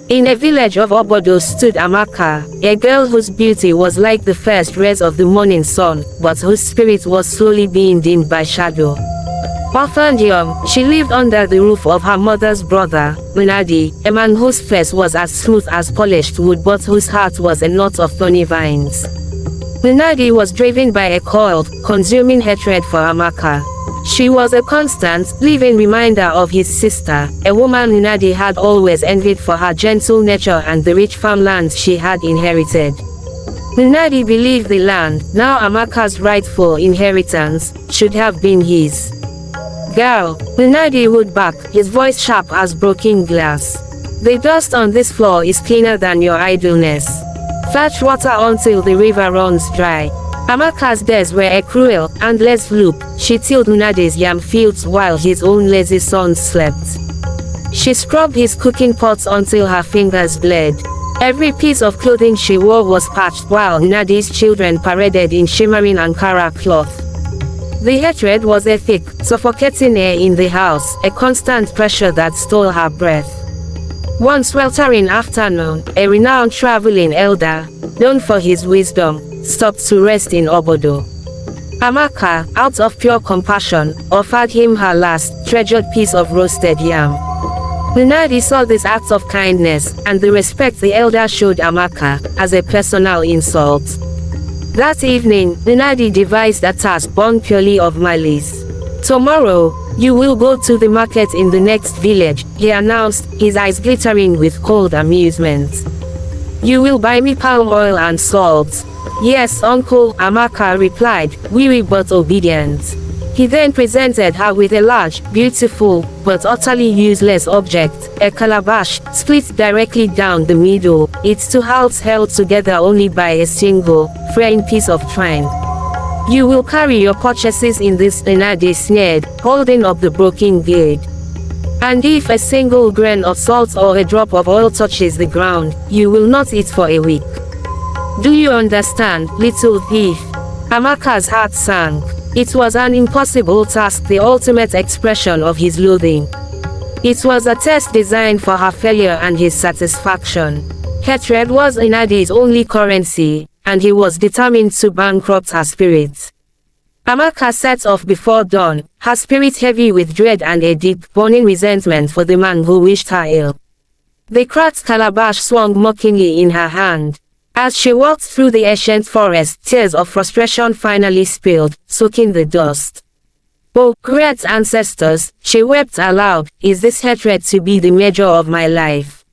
In a village of Obodo stood Amaka, a girl whose beauty was like the first rays of the morning sun, but whose spirit was slowly being dimmed by shadow. Orphaned young, she lived under the roof of her mother's brother, Nnadi, a man whose face was as smooth as polished wood but whose heart was a knot of thorny vines. Nnadi was driven by a cold, consuming hatred for Amaka. She was a constant, living reminder of his sister, a woman Nnadi had always envied for her gentle nature and the rich farmlands she had inherited. Nnadi believed the land, now Amaka's rightful inheritance, should have been his. "Girl," Nnadi would back, his voice sharp as broken glass. "The dust on this floor is cleaner than your idleness. Fetch water until the river runs dry." Amaka's days were a cruel, endless loop. She tilled Nnadi's yam fields while his own lazy sons slept. She scrubbed his cooking pots until her fingers bled. Every piece of clothing she wore was patched while Nnadi's children paraded in shimmering Ankara cloth. The hatred was a thick, suffocating air in the house, a constant pressure that stole her breath. One sweltering afternoon, a renowned traveling elder, known for his wisdom, stopped to rest in Obodo. Amaka, out of pure compassion, offered him her last, treasured piece of roasted yam. Nnadi saw this act of kindness, and the respect the elder showed Amaka, as a personal insult. That evening, Nnadi devised a task born purely of malice. "Tomorrow, you will go to the market in the next village," he announced, his eyes glittering with cold amusement. "You will buy me palm oil and salt." "Yes, uncle," Amaka replied, weary but obedient. He then presented her with a large, beautiful, but utterly useless object, a calabash, split directly down the middle, its two halves held together only by a single, fraying piece of twine. "You will carry your purchases in this," Nnadi sneered, holding up the broken blade. "And if a single grain of salt or a drop of oil touches the ground, you will not eat for a week. Do you understand, little thief?" Amaka's heart sank. It was an impossible task, the ultimate expression of his loathing. It was a test designed for her failure and his satisfaction. Hatred was Nnadi's only currency, and he was determined to bankrupt her spirit. Amaka set off before dawn, her spirit heavy with dread and a deep, burning resentment for the man who wished her ill. The cracked calabash swung mockingly in her hand. As she walked through the ancient forest, tears of frustration finally spilled, soaking the dust. "Oh, great ancestors," she wept aloud, "is this hatred to be the measure of my life?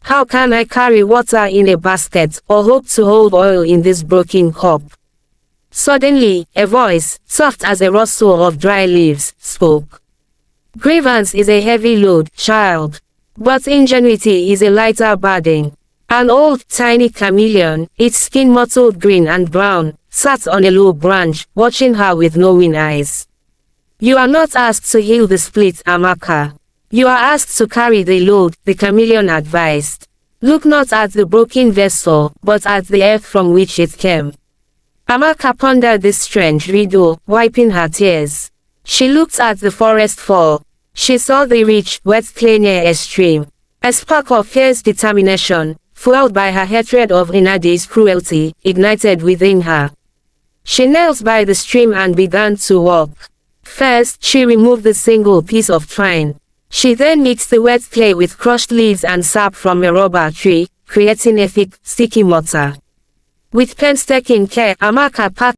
How can I carry water in a basket, or hope to hold oil in this broken cup?" Suddenly, a voice, soft as a rustle of dry leaves, spoke. "Grievance is a heavy load, child. But ingenuity is a lighter burden." An old, tiny chameleon, its skin mottled green and brown, sat on a low branch, watching her with knowing eyes. "You are not asked to heal the split, Amaka. You are asked to carry the load," the chameleon advised. "Look not at the broken vessel, but at the earth from which it came." Amaka pondered this strange riddle, wiping her tears. She looked at the forest fall. She saw the rich, wet clay near a stream. A spark of fierce determination, fueled by her hatred of Nnadi's cruelty, ignited within her. She knelt by the stream and began to walk. First, she removed the single piece of twine. She then mixed the wet clay with crushed leaves and sap from a rubber tree, creating a thick, sticky mortar. With painstaking care, Amaka packed